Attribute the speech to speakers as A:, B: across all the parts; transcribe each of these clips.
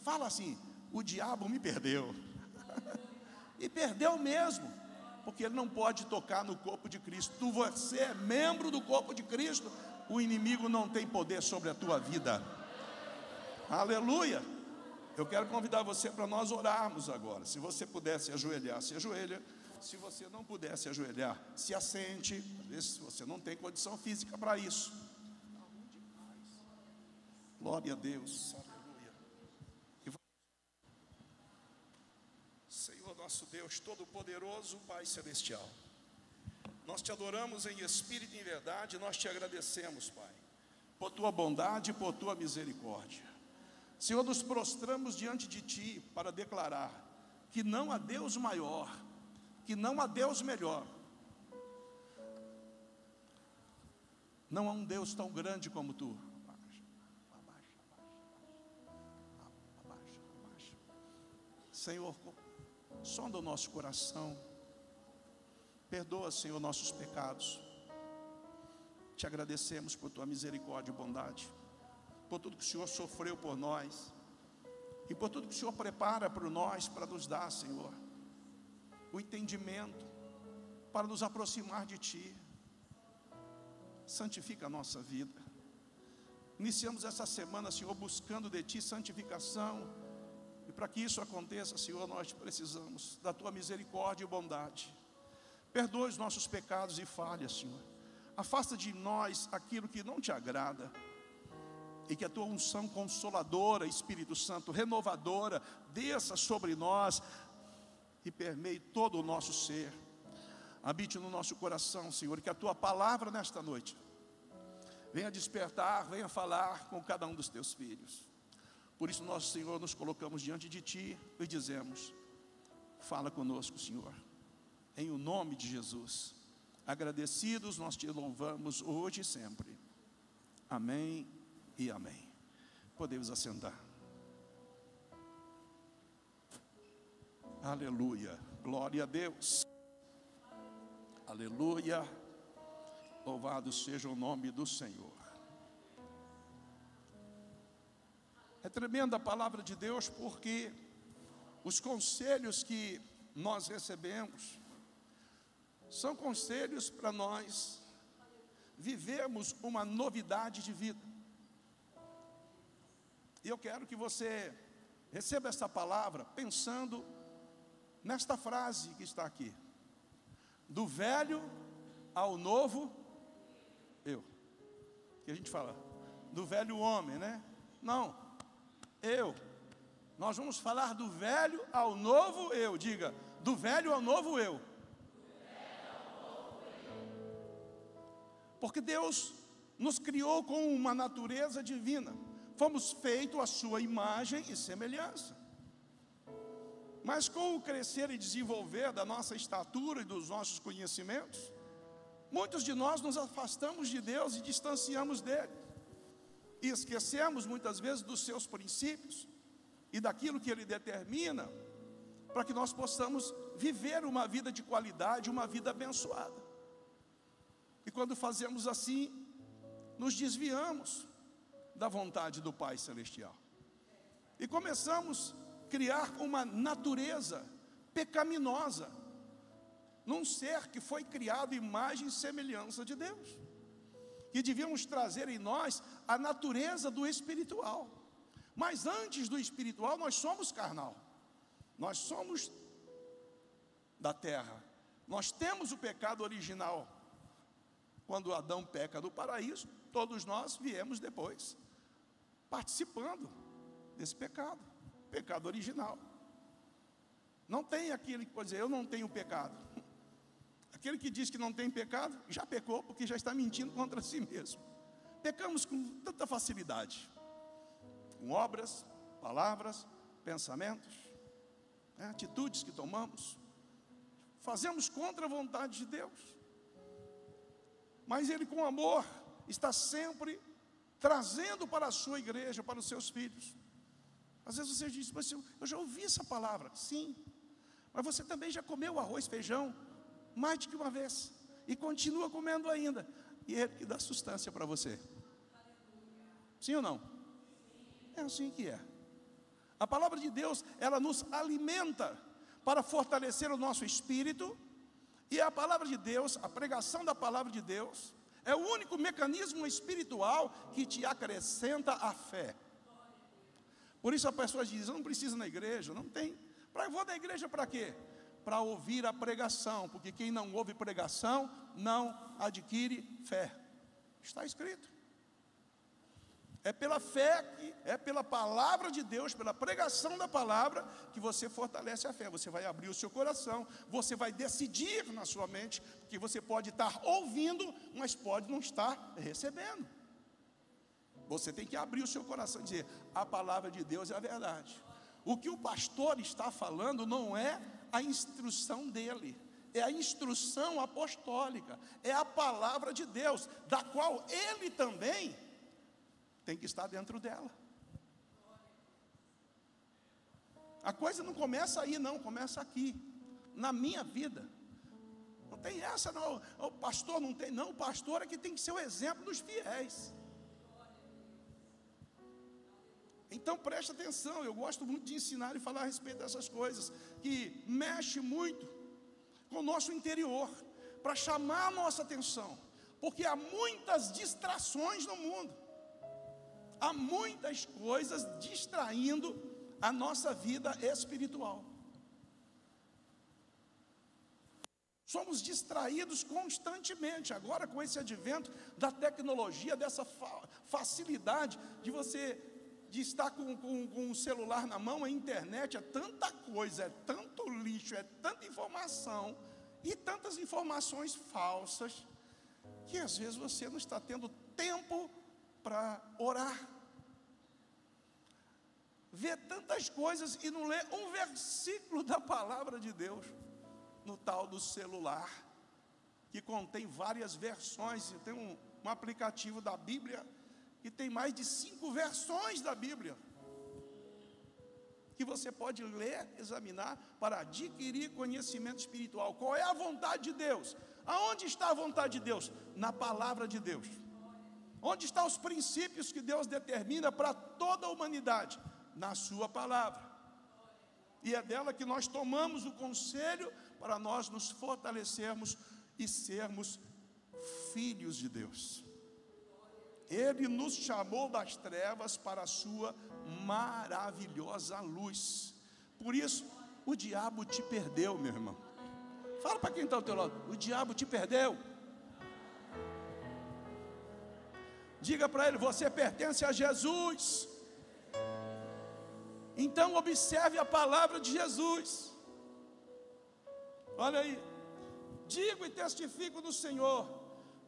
A: Fala assim: o diabo me perdeu. E perdeu mesmo, porque ele não pode tocar no corpo de Cristo. Você é membro do corpo de Cristo. O inimigo não tem poder sobre a tua vida. Aleluia. Eu quero convidar você para nós orarmos agora. Se você puder se ajoelhar, se ajoelha. Se você não puder se ajoelhar, se assente. Às vezes você não tem condição física para isso. Glória a Deus. Aleluia. Senhor nosso Deus Todo-Poderoso, Pai Celestial, nós te adoramos em espírito e em verdade. Nós te agradecemos, Pai, por tua bondade e por tua misericórdia. Senhor, nos prostramos diante de ti para declarar que não há Deus maior, que não há Deus melhor. Não há um Deus tão grande como tu. Senhor, sonda o nosso coração. Perdoa, Senhor, nossos pecados. Te agradecemos por tua misericórdia e bondade, por tudo que o Senhor sofreu por nós, e por tudo que o Senhor prepara para nós, para nos dar, Senhor, o entendimento, para nos aproximar de ti. Santifica a nossa vida. Iniciamos essa semana, Senhor, buscando de ti santificação, e para que isso aconteça, Senhor, nós precisamos da tua misericórdia e bondade. Perdoa os nossos pecados e falhas, Senhor. Afasta de nós aquilo que não te agrada, e que a tua unção consoladora, Espírito Santo, renovadora, desça sobre nós e permeie todo o nosso ser. Habite no nosso coração, Senhor, e que a tua palavra nesta noite venha despertar, venha falar com cada um dos teus filhos. Por isso, nosso Senhor, nos colocamos diante de ti e dizemos: fala conosco, Senhor, em o nome de Jesus. Agradecidos, nós te louvamos hoje e sempre. Amém e amém. Podemos assentar. Aleluia, glória a Deus. Aleluia, louvado seja o nome do Senhor. É tremenda a palavra de Deus, porque os conselhos que nós recebemos são conselhos para nós vivermos uma novidade de vida. E eu quero que você receba essa palavra pensando nesta frase que está aqui: do velho ao novo eu. Que a gente fala do velho homem, né? Não, eu. Nós vamos falar do velho ao novo eu. Diga, do velho ao novo eu. Porque Deus nos criou com uma natureza divina. Fomos feitos à sua imagem e semelhança. Mas com o crescer e desenvolver da nossa estatura e dos nossos conhecimentos, muitos de nós nos afastamos de Deus e distanciamos dele. E esquecemos muitas vezes dos seus princípios e daquilo que ele determina, para que nós possamos viver uma vida de qualidade, uma vida abençoada. E quando fazemos assim, nos desviamos da vontade do Pai Celestial. E começamos a criar uma natureza pecaminosa, num ser que foi criado imagem e semelhança de Deus. Que devíamos trazer em nós a natureza do espiritual. Mas antes do espiritual, nós somos carnal. Nós somos da terra. Nós temos o pecado original. Quando Adão peca do paraíso, todos nós viemos depois, participando desse pecado, pecado original. Não tem aquele que pode dizer, eu não tenho pecado. Aquele que diz que não tem pecado, já pecou, porque já está mentindo contra si mesmo. Pecamos com tanta facilidade, com obras, palavras, pensamentos, atitudes que tomamos. Fazemos contra a vontade de Deus. Mas Ele, com amor, está sempre trazendo para a sua igreja, para os seus filhos. Às vezes você diz, mas eu já ouvi essa palavra. Sim, mas você também já comeu arroz, feijão mais de que uma vez, e continua comendo ainda, e Ele que dá sustância para você. Sim ou não? É assim que é. A palavra de Deus, ela nos alimenta para fortalecer o nosso espírito. E a palavra de Deus, a pregação da palavra de Deus, é o único mecanismo espiritual que te acrescenta a fé. Por isso a pessoa diz, eu não preciso ir na igreja, não tem. Eu vou na igreja para quê? Para ouvir a pregação, porque quem não ouve pregação, não adquire fé. Está escrito. É pela fé, é pela palavra de Deus, pela pregação da palavra, que você fortalece a fé. Você vai abrir o seu coração, você vai decidir na sua mente, que você pode estar ouvindo, mas pode não estar recebendo. Você tem que abrir o seu coração e dizer, a palavra de Deus é a verdade. O que o pastor está falando não é a instrução dele, é a instrução apostólica, é a palavra de Deus, da qual ele também tem que estar dentro dela. A coisa não começa aí não, começa aqui, na minha vida. Não tem essa não, o pastor não tem, não, o pastor é que tem que ser o exemplo dos fiéis. Então preste atenção, eu gosto muito de ensinar e falar a respeito dessas coisas, que mexe muito com o nosso interior, para chamar a nossa atenção, porque há muitas distrações no mundo. Há muitas coisas distraindo a nossa vida espiritual. Somos distraídos constantemente. Agora com esse advento da tecnologia, dessa facilidade de estar com o celular na mão, a internet, é tanta coisa, é tanto lixo, é tanta informação, e tantas informações falsas, que às vezes você não está tendo tempo para orar. Vê tantas coisas e não lê um versículo da palavra de Deus no tal do celular, que contém várias versões. Tem um aplicativo da Bíblia que tem mais de 5 versões da Bíblia, que você pode ler, examinar, para adquirir conhecimento espiritual. Qual é a vontade de Deus? Aonde está a vontade de Deus? Na palavra de Deus. Onde estão os princípios que Deus determina para toda a humanidade? Na sua palavra. E é dela que nós tomamos o conselho para nós nos fortalecermos e sermos filhos de Deus. Ele nos chamou das trevas para a sua maravilhosa luz. Por isso, o diabo te perdeu, meu irmão. Fala para quem está ao teu lado, o diabo te perdeu. Diga para ele, você pertence a Jesus. Então observe a palavra de Jesus. Olha aí, digo e testifico do Senhor,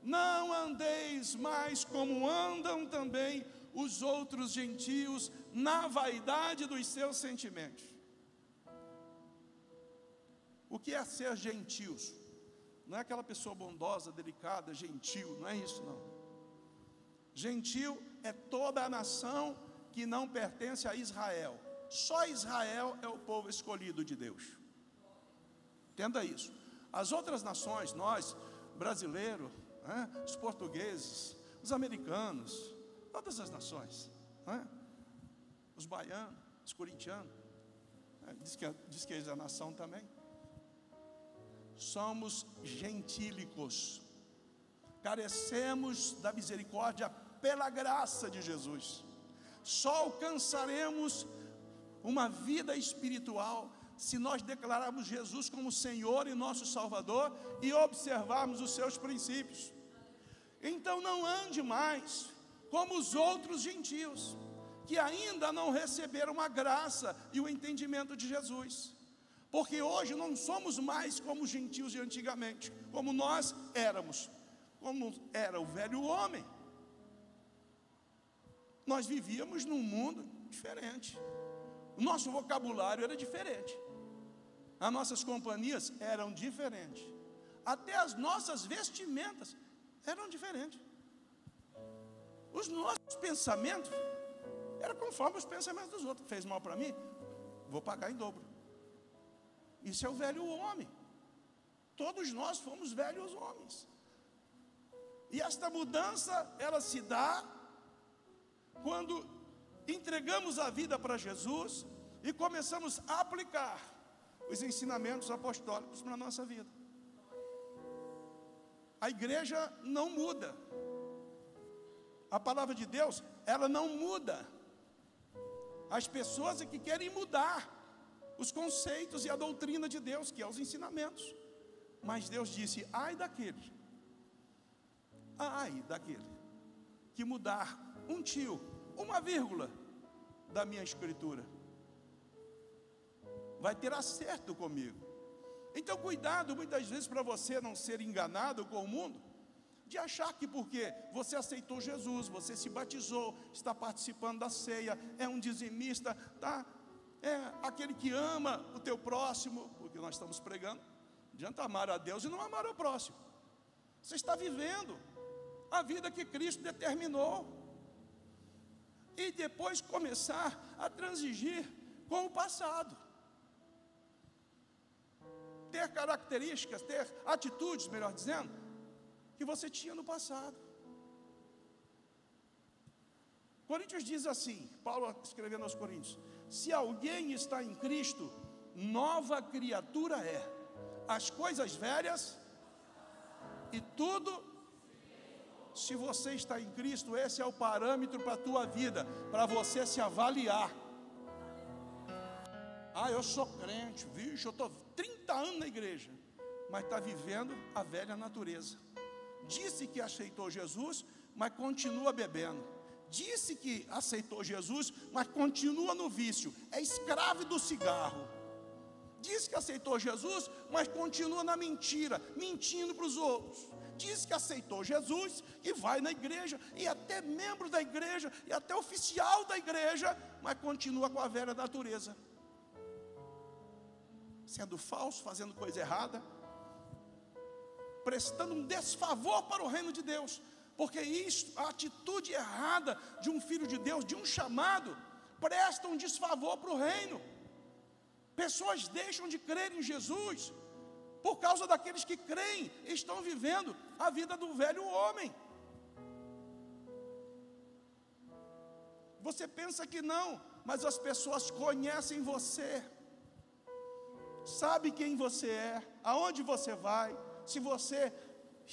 A: não andeis mais como andam também os outros gentios, na vaidade dos seus sentimentos. O que é ser gentios? Não é aquela pessoa bondosa, delicada, gentil, não é isso não. Gentil é toda a nação que não pertence a Israel. Só Israel é o povo escolhido de Deus. Entenda isso. As outras nações, nós, brasileiros, os portugueses, os americanos, todas as nações, os baianos, os corintianos, diz que eles é a nação também. Somos gentílicos, carecemos da misericórdia pela graça de Jesus. Só alcançaremos uma vida espiritual se nós declararmos Jesus como Senhor e nosso Salvador e observarmos os seus princípios. Então não ande mais como os outros gentios, que ainda não receberam a graça e o entendimento de Jesus, porque hoje não somos mais como os gentios de antigamente, como nós éramos, como era o velho homem. Nós vivíamos num mundo diferente. O nosso vocabulário era diferente. As nossas companhias eram diferentes. Até as nossas vestimentas eram diferentes. Os nossos pensamentos eram conforme os pensamentos dos outros. Fez mal para mim? Vou pagar em dobro. Isso é o velho homem. Todos nós fomos velhos homens. E esta mudança, ela se dá quando entregamos a vida para Jesus e começamos a aplicar os ensinamentos apostólicos para a nossa vida. A igreja não muda. A palavra de Deus, ela não muda. As pessoas é que querem mudar os conceitos e a doutrina de Deus, que é os ensinamentos. Mas Deus disse, ai daquele que mudar um tio, uma vírgula da minha escritura. Vai ter acerto comigo. Então cuidado muitas vezes para você não ser enganado com o mundo, de achar que porque você aceitou Jesus, você se batizou, está participando da ceia, é um dizimista, tá? É aquele que ama o teu próximo, porque nós estamos pregando. Não adianta amar a Deus e não amar o próximo. Você está vivendo a vida que Cristo determinou, e depois começar a transigir com o passado, ter características, ter atitudes, melhor dizendo, que você tinha no passado. Coríntios diz assim, Paulo escrevendo aos Coríntios, se alguém está em Cristo, nova criatura é, as coisas velhas e tudo. Se você está em Cristo, esse é o parâmetro para a tua vida, para você se avaliar. Ah, eu sou crente, vixe, eu estou 30 anos na igreja, mas está vivendo a velha natureza. Disse que aceitou Jesus, mas continua bebendo. Disse que aceitou Jesus, mas continua no vício, é escravo do cigarro. Diz que aceitou Jesus, mas continua na mentira, mentindo para os outros. Diz que aceitou Jesus e vai na igreja, e até membro da igreja, e até oficial da igreja, mas continua com a velha natureza, sendo falso, fazendo coisa errada, prestando um desfavor para o reino de Deus, porque isso, a atitude errada de um filho de Deus, de um chamado, presta um desfavor para o reino. Pessoas deixam de crer em Jesus, por causa daqueles que creem, estão vivendo a vida do velho homem. Você pensa que não, mas as pessoas conhecem você, sabe quem você é, aonde você vai, se você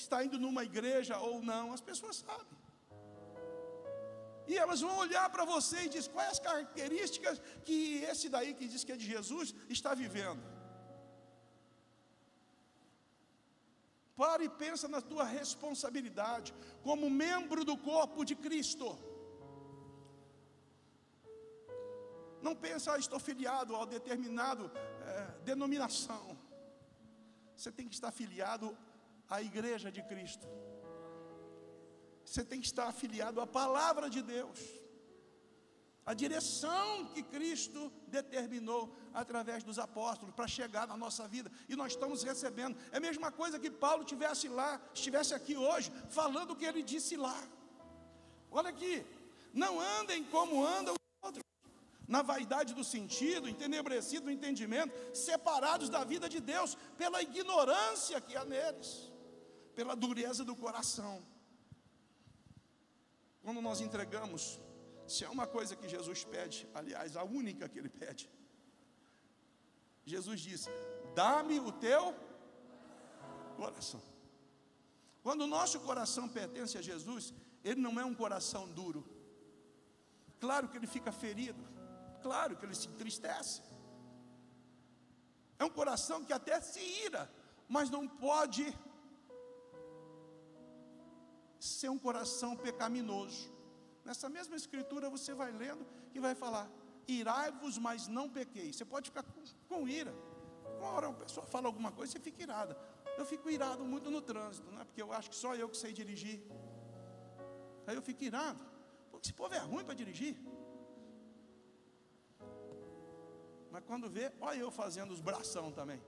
A: está indo numa igreja ou não, as pessoas sabem. E elas vão olhar para você e dizer, quais as características que esse daí que diz que é de Jesus está vivendo. Para e pensa na tua responsabilidade como membro do corpo de Cristo. Não pensa, estou filiado a determinado denominação. Você tem que estar filiado à igreja de Cristo. Você tem que estar afiliado à palavra de Deus, a direção que Cristo determinou através dos apóstolos para chegar na nossa vida, e nós estamos recebendo. É a mesma coisa que Paulo estivesse aqui hoje, falando o que ele disse lá. Olha aqui, não andem como andam os outros, na vaidade do sentido, entenebrecido do entendimento, separados da vida de Deus, pela ignorância que há neles, pela dureza do coração. Quando nós entregamos, se é uma coisa que Jesus pede, aliás, a única que Ele pede, Jesus disse, dá-me o teu coração. Quando o nosso coração pertence a Jesus, ele não é um coração duro. Claro que ele fica ferido, claro que ele se entristece. É um coração que até se ira, mas não pode ser um coração pecaminoso. Nessa mesma escritura você vai lendo e vai falar, irai-vos, mas não pequeis. Você pode ficar com ira. Uma hora uma pessoa fala alguma coisa, você fica irado. Eu fico irado muito no trânsito, não é? Porque eu acho que só eu que sei dirigir. Aí eu fico irado, porque esse povo é ruim para dirigir. Mas quando vê, olha eu fazendo os bração também,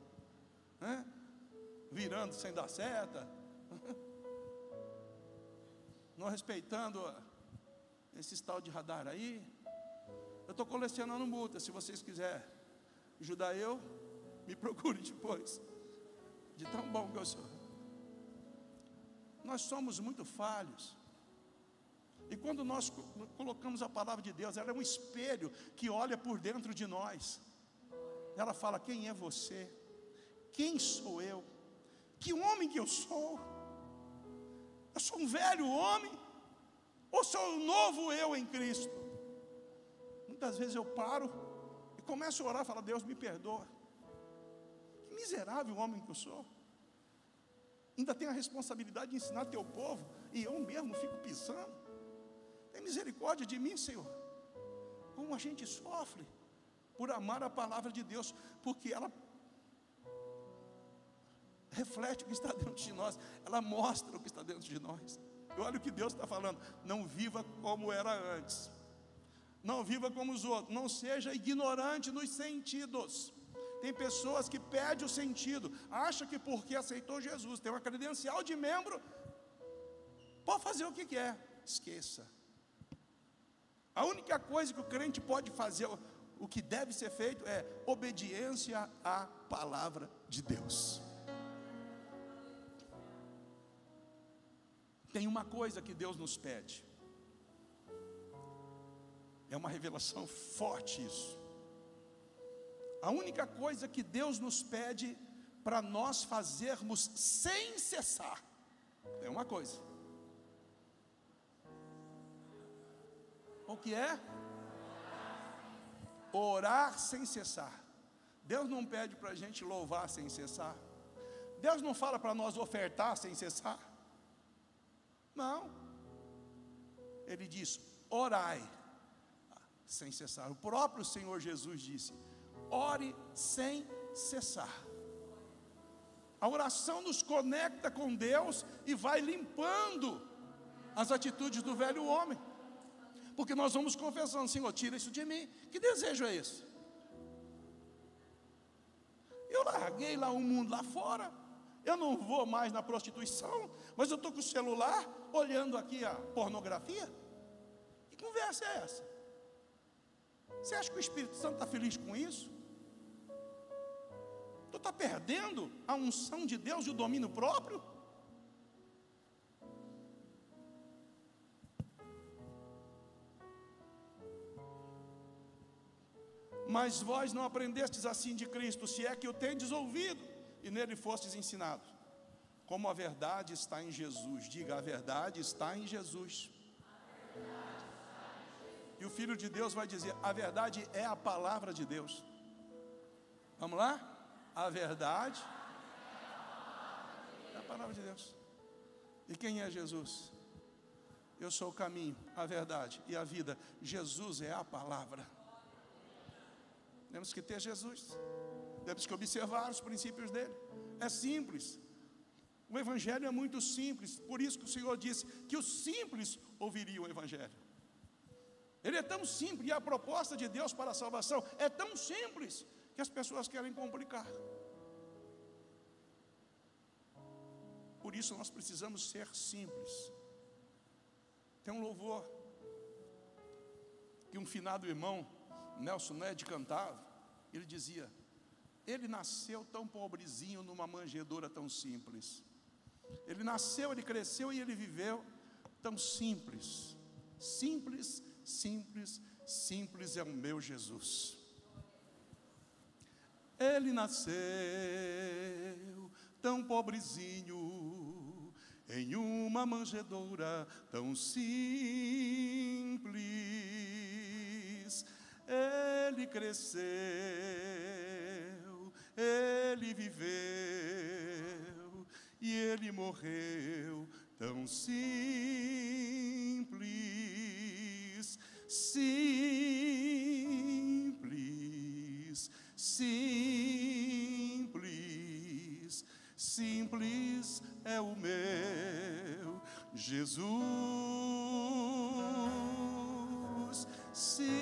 A: né? Virando sem dar seta, não respeitando esse tal de radar aí. Eu estou colecionando multa. Se vocês quiserem ajudar eu, me procure depois, de tão bom que eu sou. Nós somos muito falhos. E quando nós colocamos a palavra de Deus, ela é um espelho que olha por dentro de nós. Ela fala: quem é você? Quem sou eu? Que homem que eu sou? Eu sou um velho homem? Ou sou um novo eu em Cristo? Muitas vezes eu paro e começo a orar e falo: Deus, me perdoa. Que miserável homem que eu sou. Ainda tenho a responsabilidade de ensinar teu povo, e eu mesmo fico pisando. Tem misericórdia de mim, Senhor. Como a gente sofre por amar a palavra de Deus, porque ela reflete o que está dentro de nós, ela mostra o que está dentro de nós. E olha o que Deus está falando: não viva como era antes, não viva como os outros, não seja ignorante nos sentidos. Tem pessoas que perdem o sentido, acha que porque aceitou Jesus, tem uma credencial de membro, pode fazer o que quer. Esqueça. A única coisa que o crente pode fazer, o que deve ser feito, é obediência à palavra de Deus. Tem uma coisa que Deus nos pede, é uma revelação forte isso. A única coisa que Deus nos pede para nós fazermos sem cessar, é uma coisa. O que é? Orar sem cessar. Deus não pede para a gente louvar sem cessar. Deus não fala para nós ofertar sem cessar. Não. Ele diz: orai sem cessar. O próprio Senhor Jesus disse: ore sem cessar. A oração nos conecta com Deus e vai limpando as atitudes do velho homem. Porque nós vamos confessando: Senhor, tira isso de mim. Que desejo é esse? Eu larguei lá o mundo lá fora. Eu não vou mais na prostituição, mas eu estou com o celular olhando aqui a pornografia. Que conversa é essa? Você acha que o Espírito Santo está feliz com isso? Tu está perdendo a unção de Deus e o domínio próprio? Mas vós não aprendestes assim de Cristo, se é que o tendes ouvido e nele fostes ensinados, como a verdade está em Jesus. Diga: a verdade está em Jesus. E o Filho de Deus vai dizer: a verdade é a palavra de Deus. Vamos lá? A verdade é a palavra de Deus. E quem é Jesus? Eu sou o caminho, a verdade e a vida. Jesus é a palavra. Temos que ter Jesus, temos que observar os princípios dele. É simples. O Evangelho é muito simples. Por isso que o Senhor disse que os simples ouviriam o Evangelho. Ele é tão simples, e a proposta de Deus para a salvação é tão simples, que as pessoas querem complicar. Por isso nós precisamos ser simples. Tem um louvor que um finado irmão Nelson Ned cantava. Ele dizia: ele nasceu tão pobrezinho numa manjedoura tão simples. Ele nasceu, ele cresceu e ele viveu tão simples. Simples, simples, simples é o meu Jesus. Ele nasceu tão pobrezinho em uma manjedoura tão simples. Ele cresceu, ele viveu e ele morreu tão simples. Simples, simples, simples é o meu Jesus. Simples,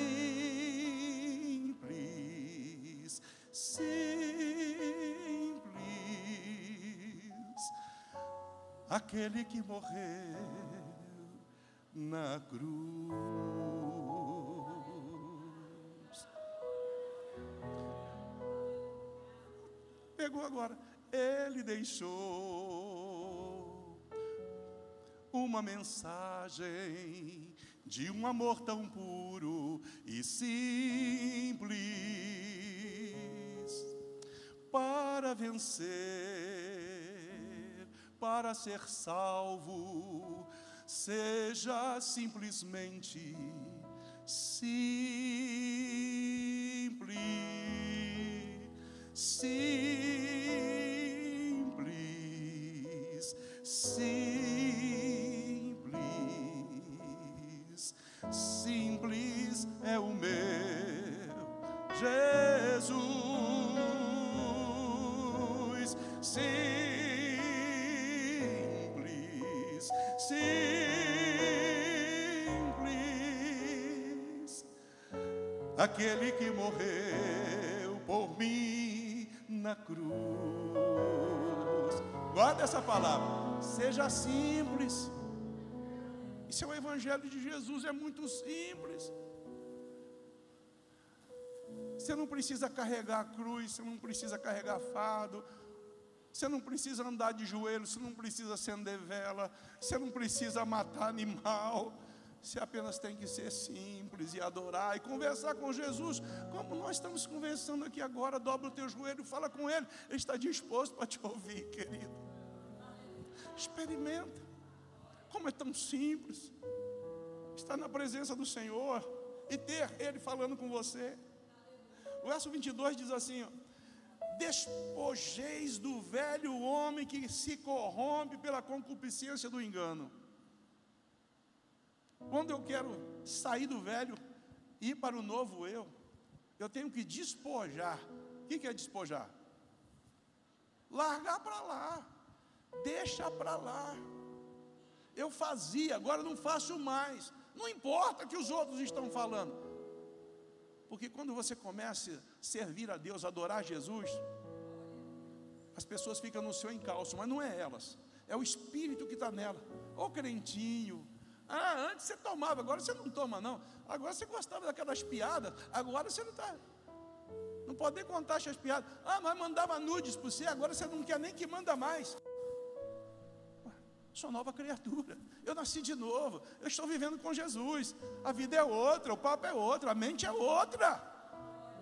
A: simples, aquele que morreu na cruz. Pegou agora. Ele deixou uma mensagem mensagem de um amor tão puro e simples. Para vencer, para ser salvo, seja simplesmente simples, simples, simples, simples é o meu Jesus, simples, simples, aquele que morreu por mim na cruz. Guarda essa palavra, seja simples. Isso é o evangelho de Jesus, é muito simples. Você não precisa carregar a cruz, você não precisa carregar fardo, você não precisa andar de joelhos, você não precisa acender vela, você não precisa matar animal. Você apenas tem que ser simples e adorar e conversar com Jesus, como nós estamos conversando aqui agora. Dobra o teu joelho e fala com Ele. Ele está disposto para te ouvir, querido. Experimenta. Como é tão simples estar na presença do Senhor e ter Ele falando com você. O verso 22 diz assim, ó: despojeis do velho homem que se corrompe pela concupiscência do engano. Quando eu quero sair do velho e ir para o novo eu tenho que despojar. O que é despojar? Largar para lá, deixa para lá. Eu fazia, agora não faço mais. Não importa o que os outros estão falando, porque quando você começa a servir a Deus, adorar Jesus, as pessoas ficam no seu encalço, mas não é elas, é o Espírito que está nela. Ô crentinho, antes você tomava, agora você não toma não. Agora você gostava daquelas piadas, agora você não está. Não pode nem contar essas piadas. Mas mandava nudes para você, agora você não quer nem que manda mais. Sou nova criatura, eu nasci de novo, eu estou vivendo com Jesus. A vida é outra, o papo é outro, a mente é outra.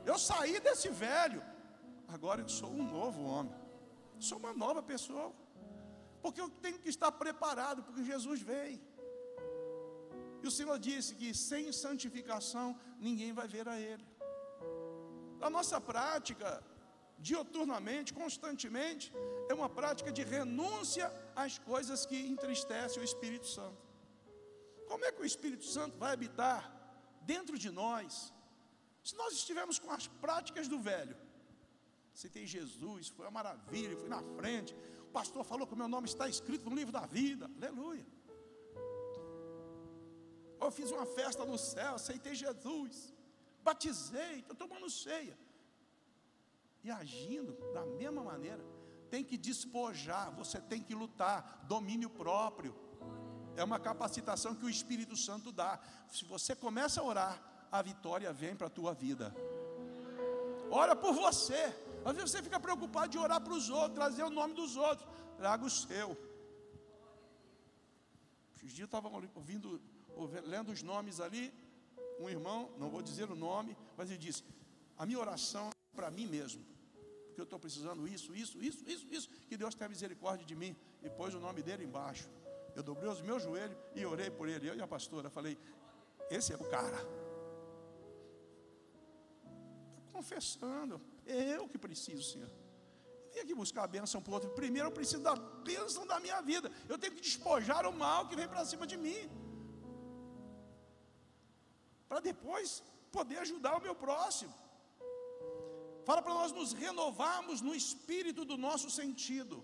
A: Eu saí desse velho, agora eu sou um novo homem, sou uma nova pessoa, porque eu tenho que estar preparado, porque Jesus veio. E o Senhor disse que sem santificação ninguém vai ver a Ele. A nossa prática, dioturnamente, constantemente, é uma prática de renúncia às coisas que entristecem o Espírito Santo. Como é que o Espírito Santo vai habitar dentro de nós, se nós estivermos com as práticas do velho? Citei Jesus, foi uma maravilha, fui na frente, o pastor falou que o meu nome está escrito no livro da vida, aleluia. Eu fiz uma festa no céu, aceitei Jesus, batizei, estou tomando ceia. E agindo da mesma maneira, tem que despojar, você tem que lutar, domínio próprio. É uma capacitação que o Espírito Santo dá. Se você começa a orar, a vitória vem para a tua vida. Ora por você. Às vezes você fica preocupado de orar para os outros, trazer o nome dos outros. Traga o seu. Esses dias eu estava lendo os nomes ali. Um irmão, não vou dizer o nome, mas ele disse: a minha oração é para mim mesmo, porque eu estou precisando isso, que Deus tenha misericórdia de mim. E pôs o nome dele embaixo. Eu dobrei os meus joelhos e orei por ele. Eu e a pastora falei: esse é o cara. Está confessando, é eu que preciso, Senhor. Eu vim aqui buscar a bênção para o outro. Primeiro eu preciso da bênção da minha vida. Eu tenho que despojar o mal que vem para cima de mim, para depois poder ajudar o meu próximo. Fala para nós nos renovarmos no espírito do nosso sentido.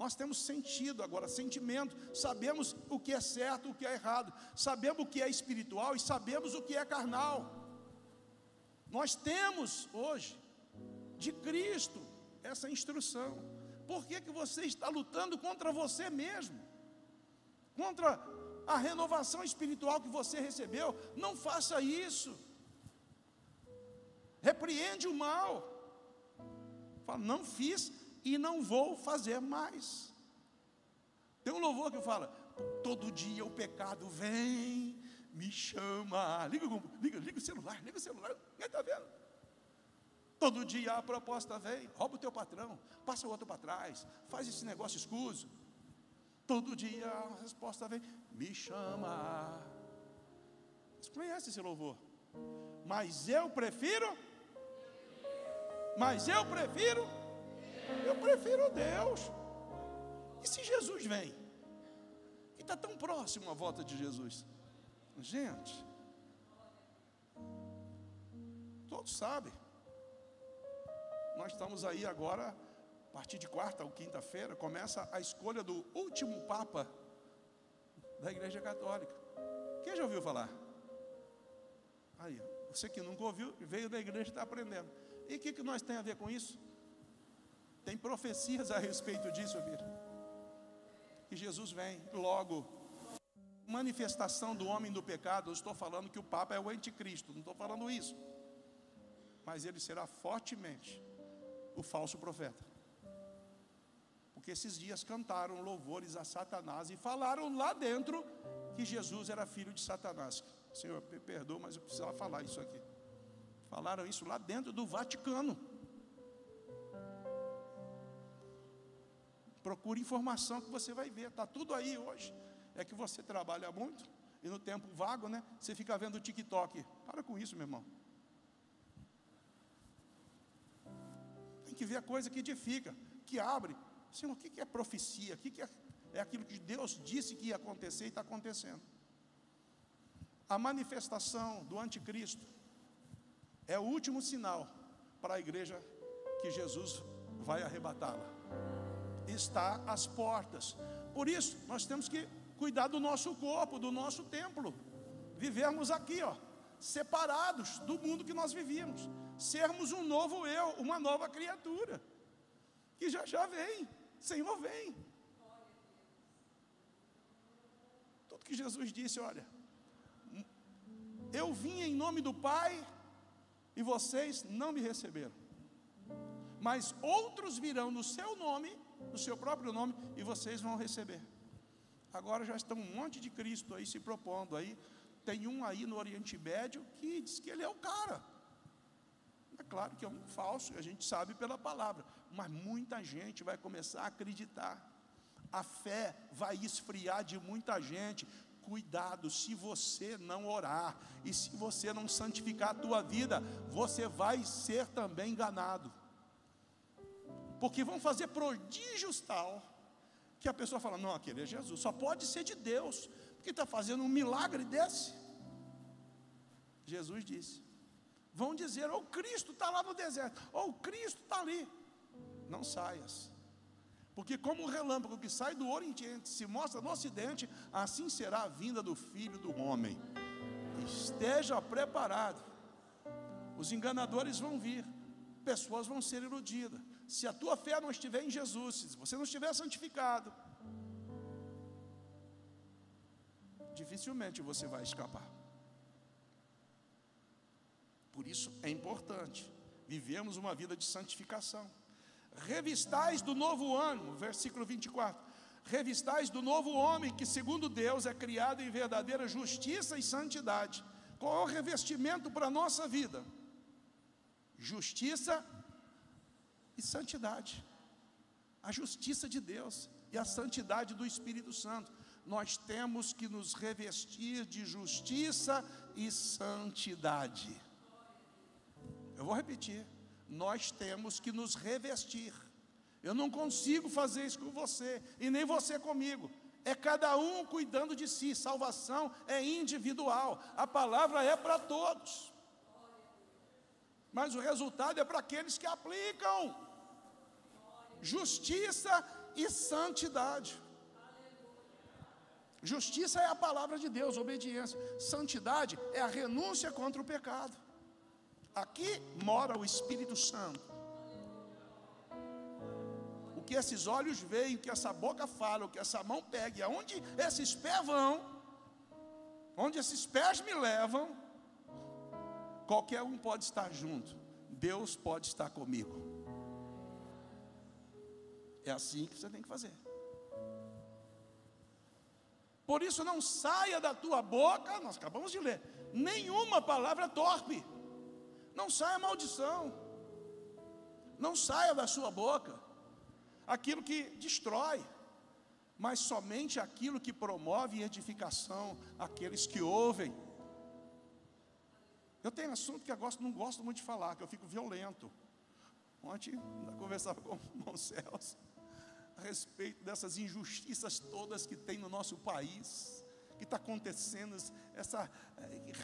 A: Nós temos sentido agora, sentimento. Sabemos o que é certo, o que é errado. Sabemos o que é espiritual e sabemos o que é carnal. Nós temos hoje, de Cristo, essa instrução. Por que você está lutando contra você mesmo? Contra a renovação espiritual que você recebeu? Não faça isso. Repreende o mal. Fala: não fiz e não vou fazer mais. Tem um louvor que fala: Todo dia o pecado vem, me chama. Liga o celular, ninguém está vendo. Todo dia a proposta vem, rouba o teu patrão, passa o outro para trás, faz esse negócio escuso. Todo dia a resposta vem, me chama. Você conhece esse louvor? Mas eu prefiro Deus. E se Jesus vem? E está tão próximo a volta de Jesus. Gente, todos sabem. Nós estamos aí agora, a partir de quarta ou quinta-feira, começa a escolha do último Papa da Igreja Católica. Quem já ouviu falar? Aí, você que nunca ouviu, veio da igreja e está aprendendo. E o que nós tem a ver com isso? Tem profecias a respeito disso, vir. Que Jesus vem logo. Manifestação do homem do pecado. Eu estou falando que o Papa é o anticristo, não estou falando isso. Mas ele será fortemente o falso profeta. Porque esses dias cantaram louvores a Satanás e falaram lá dentro que Jesus era filho de Satanás. Senhor, me perdoa, mas eu precisava falar isso aqui. Falaram isso lá dentro do Vaticano. Procure informação que você vai ver. Está tudo aí hoje. É que você trabalha muito e no tempo vago, né? Você fica vendo o TikTok. Para com isso, meu irmão. Tem que ver a coisa que edifica, que abre. Senhor, o que é profecia? O que é aquilo que Deus disse que ia acontecer e está acontecendo? A manifestação do anticristo é o último sinal para a igreja que Jesus vai arrebatá-la. Está às portas. Por isso, nós temos que cuidar do nosso corpo, do nosso templo. Vivermos aqui, separados do mundo que nós vivíamos. Sermos um novo eu, uma nova criatura. Que já vem. Senhor, vem. Tudo que Jesus disse, olha, eu vim em nome do Pai e vocês não me receberam. Mas outros virão no seu nome, no seu próprio nome, e vocês vão receber. Agora já estão um monte de Cristo aí se propondo aí. Tem um aí no Oriente Médio que diz que ele é o cara. É claro que é um falso, a gente sabe pela palavra. Mas muita gente vai começar a acreditar. A fé vai esfriar de muita gente. Cuidado, se você não orar e se você não santificar a tua vida, você vai ser também enganado. Porque vão fazer prodígios tal que a pessoa fala, não, aquele é Jesus, só pode ser de Deus, porque está fazendo um milagre desse. Jesus disse, vão dizer, o Cristo está lá no deserto, ou o Cristo está ali. Não saias. Porque como o relâmpago que sai do Oriente se mostra no Ocidente, assim será a vinda do Filho do Homem. Esteja preparado. Os enganadores vão vir, pessoas vão ser iludidas. Se a tua fé não estiver em Jesus, se você não estiver santificado, dificilmente você vai escapar. Por isso é importante vivemos uma vida de santificação. Revistais do novo ânimo, versículo 24. Revistais do novo homem, que segundo Deus é criado em verdadeira justiça e santidade. Qual é o revestimento para a nossa vida? Justiça e santidade. A justiça de Deus e a santidade do Espírito Santo. Nós temos que nos revestir de justiça e santidade. Eu vou repetir. Nós temos que nos revestir. Eu não consigo fazer isso com você, e nem você comigo. É cada um cuidando de si. Salvação é individual. A palavra é para todos. Mas o resultado é para aqueles que aplicam. Justiça e santidade. Justiça é a palavra de Deus, obediência. Santidade é a renúncia contra o pecado. Aqui mora o Espírito Santo. O que esses olhos veem, o que essa boca fala, o que essa mão pega, e aonde esses pés vão, onde esses pés me levam, qualquer um pode estar junto. Deus pode estar comigo. É assim que você tem que fazer. Por isso não saia da tua boca, nós acabamos de ler, nenhuma palavra torpe. Não saia maldição. Não saia da sua boca aquilo que destrói, mas somente aquilo que promove edificação àqueles que ouvem. Eu tenho assunto que eu não gosto muito de falar, que eu fico violento. Ontem eu conversava com o irmão Celso a respeito dessas injustiças todas que tem no nosso país, que está acontecendo,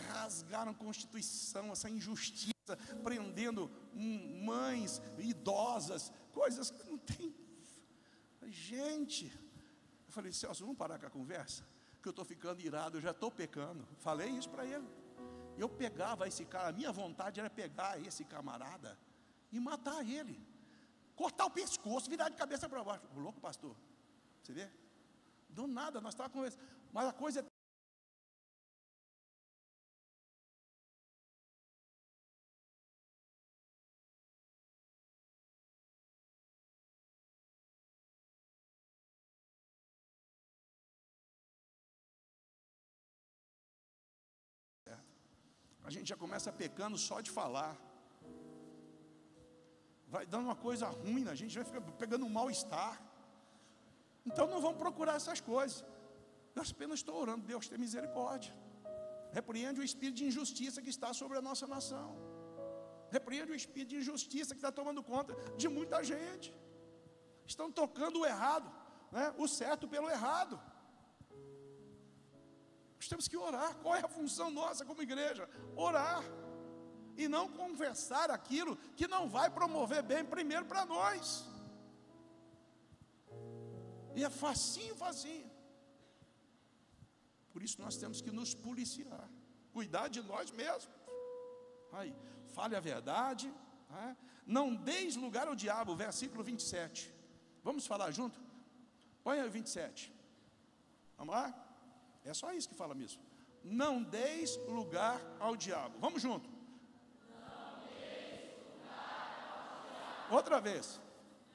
A: rasgaram a Constituição, essa injustiça, prendendo mães idosas, coisas que não tem. Gente, eu falei, Celso, vamos parar com a conversa, que eu estou ficando irado, eu já estou pecando. Falei isso para ele. Eu pegava esse cara, a minha vontade era pegar esse camarada e matar ele, cortar o pescoço, virar de cabeça para baixo. O louco pastor, você vê? Do nada, nós estávamos conversando, mas a coisa é... A gente já começa pecando só de falar. Vai dando uma coisa ruim na gente, vai ficar pegando um mal-estar. Então não vamos procurar essas coisas. Eu apenas estou orando, Deus tem misericórdia. Repreende o espírito de injustiça que está sobre a nossa nação. Repreende o espírito de injustiça que está tomando conta de muita gente. Estão tocando o errado, né? O certo pelo errado. Nós temos que orar. Qual é a função nossa como igreja? Orar. E não conversar aquilo que não vai promover bem primeiro para nós. E é facinho. Por isso nós temos que nos policiar, cuidar de nós mesmos. Aí, fale a verdade, né? Não deis lugar ao diabo, versículo 27. Vamos falar junto? Põe aí o 27. Vamos lá? É só isso que fala mesmo. Não deis lugar ao diabo. Vamos junto. Não deis lugar ao diabo. Outra vez.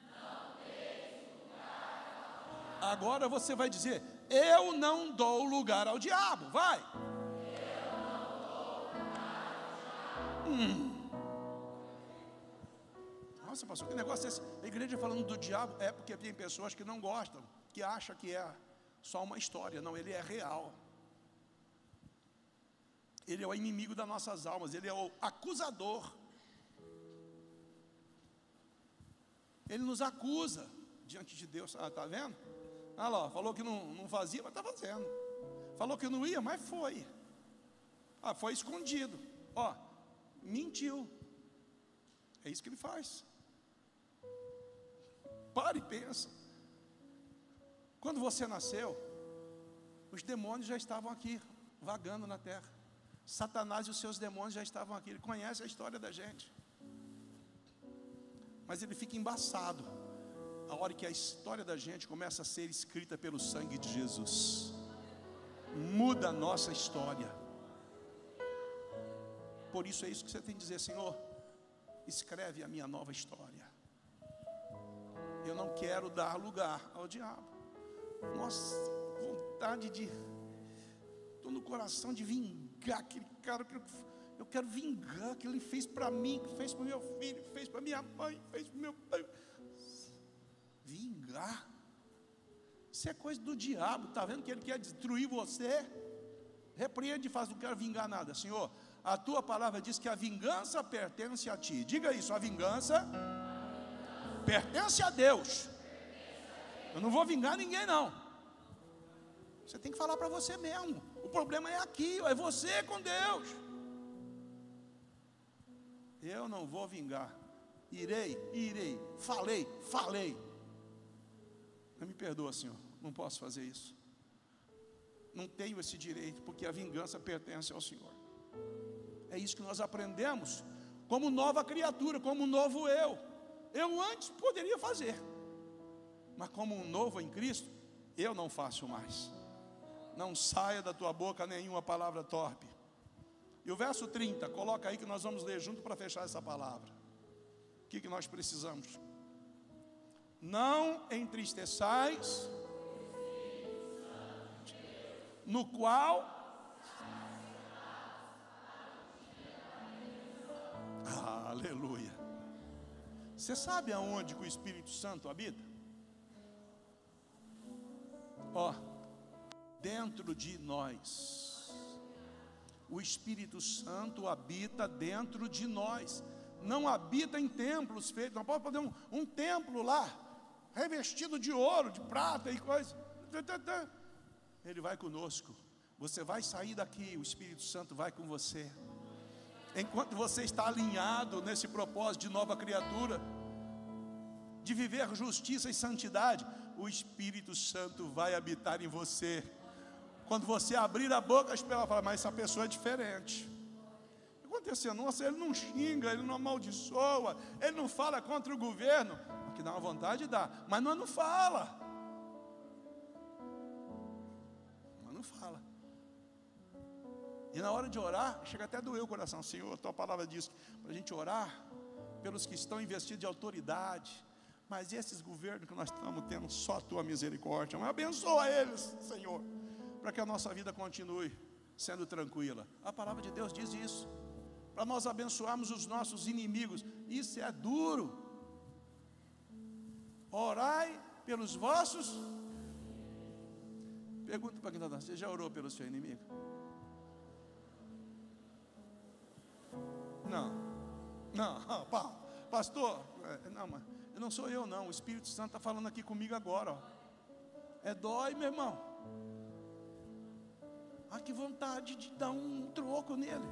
A: Não deis lugar ao diabo. Agora você vai dizer: eu não dou lugar ao diabo. Vai. Eu não dou lugar ao diabo. Nossa, pastor, que negócio é esse? A igreja falando do diabo é porque tem pessoas que não gostam, que acham que é só uma história. Não, ele é real. Ele é o inimigo das nossas almas. Ele é o acusador. Ele nos acusa diante de Deus. Ah, está vendo? Ah lá, falou que não fazia, mas está fazendo. Falou que não ia, mas foi. Ah, foi escondido. Ó, mentiu. É isso que ele faz. Para e pensa. Quando você nasceu, os demônios já estavam aqui, vagando na terra. Satanás e os seus demônios já estavam aqui. Ele conhece a história da gente. Mas ele fica embaçado a hora que a história da gente começa a ser escrita pelo sangue de Jesus. Muda a nossa história. Por isso é isso que você tem que dizer: Senhor, escreve a minha nova história. Eu não quero dar lugar ao diabo. Nossa, vontade de... estou no coração de vingar aquele cara que eu quero vingar, que ele fez para mim, que fez para o meu filho, que fez para minha mãe, que fez para o meu pai. Vingar? Isso é coisa do diabo. Está vendo que ele quer destruir você? Repreende e faz: não quero vingar nada. Senhor, a tua palavra diz que a vingança pertence a ti. Diga isso: a vingança pertence a Deus. Eu não vou vingar ninguém, não. Você tem que falar para você mesmo. O problema é aqui, é você com Deus. Eu não vou vingar. Irei. Falei. Não me perdoa, Senhor. Não posso fazer isso. Não tenho esse direito, porque a vingança pertence ao Senhor. É isso que nós aprendemos como nova criatura, como novo eu. Eu antes poderia fazer, mas como um novo em Cristo, eu não faço mais. Não saia da tua boca nenhuma palavra torpe. E o verso 30, coloca aí que nós vamos ler junto para fechar essa palavra. O que nós precisamos? Não entristeçais. no qual... Aleluia. Você sabe aonde que o Espírito Santo habita? Ó, dentro de nós. O Espírito Santo habita dentro de nós. Não habita em templos feitos. Não pode fazer um templo lá, revestido de ouro, de prata e coisa. Ele vai conosco. Você vai sair daqui, o Espírito Santo vai com você. Enquanto você está alinhado nesse propósito de nova criatura, de viver justiça e santidade, o Espírito Santo vai habitar em você. Quando você abrir a boca, as pessoas falam, mas essa pessoa é diferente. O que aconteceu? Nossa, ele não xinga, ele não amaldiçoa, ele não fala contra o governo. Que dá uma vontade, dá, mas nós não fala. Nós não fala. E na hora de orar, chega até a doer o coração. Senhor, a tua palavra diz para a gente orar pelos que estão investidos de autoridade. Mas esses governos que nós estamos tendo, só a tua misericórdia. Mas abençoa eles, Senhor, para que a nossa vida continue sendo tranquila. A palavra de Deus diz isso. Para nós abençoarmos os nossos inimigos. Isso é duro. Orai pelos vossos. Pergunta para quem está. Você já orou pelo seu inimigo? Não, pastor, não, mas não sou eu não, o Espírito Santo está falando aqui comigo agora, ó. Dói, meu irmão. Que vontade de dar um troco nele,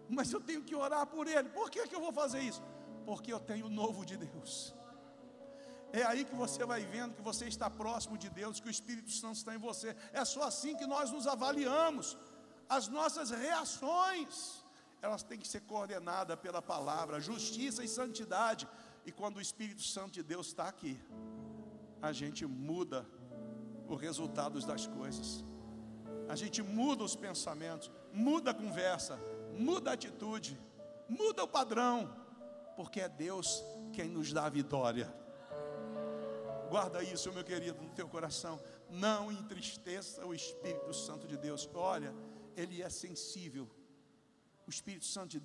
A: mas eu tenho que orar por ele. Por que eu vou fazer isso? Porque eu tenho o novo de Deus. É aí que você vai vendo que você está próximo de Deus, que o Espírito Santo está em você. É só assim que nós nos avaliamos. As nossas reações, elas têm que ser coordenadas pela palavra, justiça e santidade. E quando o Espírito Santo de Deus está aqui, a gente muda os resultados das coisas. A gente muda os pensamentos, muda a conversa, muda a atitude, muda o padrão, porque é Deus quem nos dá a vitória. Guarda isso, meu querido, no teu coração. Não entristeça o Espírito Santo de Deus. Olha, ele é sensível. O Espírito Santo de Deus